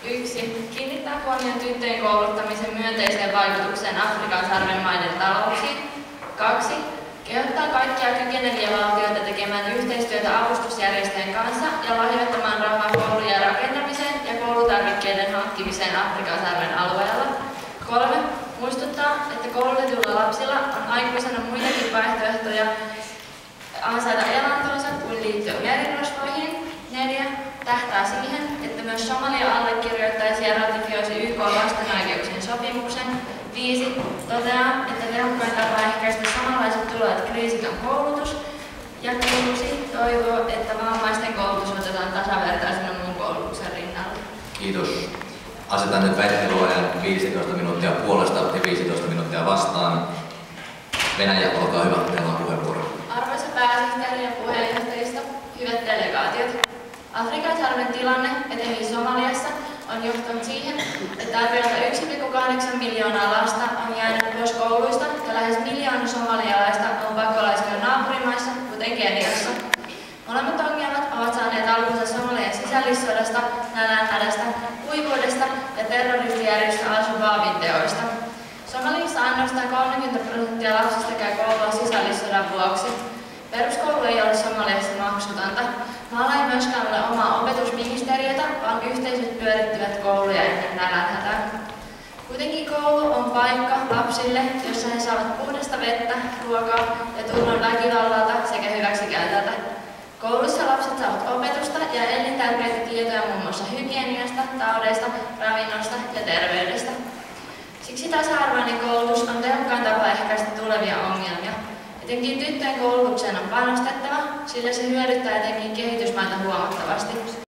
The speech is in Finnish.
1. Kiinnittää huomioon tyttöjen kouluttamisen myönteiseen vaikutukseen Afrikan sarven maiden talouksiin. 2. Kehottaa kaikkia kykeneviä valtioita tekemään yhteistyötä avustusjärjestöjen kanssa ja lahjoittamaan rahaa koulujen rakentamiseen ja koulutarvikkeiden hankkimiseen Afrikan sarven alueella. 3. Muistuttaa, että koulutetuilla lapsilla on aikuisena muitakin vaihtoehtoja ansaita elantonsa kuin liittyä merirosvoihin. 4. Tähtää siihen, että myös Somalia allekirjoittaisi ja ratifioisi YK:n lasten oikeuksien sopimuksen. 5. Toteaa, että tehokkain tapa ehkäistä samanlaiset tulevat kriisit on koulutus. Ja 6. Toivoo, että vammaisten koulutus otetaan tasavertaisena muun koulutuksen rinnalla. Kiitos. Asetan nyt väittelyajan 15 minuuttia puolesta ja 15 minuuttia vastaan. Venäjä, olkaa hyvä, teillä on puheenvuoro. Arvoisa pääsihteeri ja puheenjohtajista, hyvät delegaatiot. Afrikan sarven tilanne, etenkin Somaliassa, on johtanut siihen, että arviolta 1,8 miljoonaa lasta on jäänyt pois kouluista ja lähes 1 miljoona somalialaista on pakolaisia naapurimaissa, kuten Keniassa. Molemmat ongelmat ovat saaneet alkunsa Somalian sisällissodasta, nälänhädästä, kuivuudesta ja terroristijärjestö Al-Shabaabin teoista. Somaliassa ainoastaan 30% lapsista käy koulua sisällissodan vuoksi. Peruskoulu ei ole Somaliassa maksutonta. Maalla ei myöskään ole omaa opetusministeriötä, vaan yhteisöt pyörittävät kouluja ennen nälänhätää. Kuitenkin koulu on paikka lapsille, jossa he saavat puhdasta vettä, ruokaa ja turvan väkivallalta sekä hyväksikäytöltä. Koulussa lapset saavat opetusta ja elintärkeitä tietoja muun muassa hygieniasta, taudeista, ravinnosta ja terveydestä. Siksi tasa-arvoinen koulutus on tehokkain tapa ehkäistä tulevia ongelmia. Etenkin tyttöjen koulutukseen on panostettava, sillä se hyödyttää etenkin kehitysmaita huomattavasti.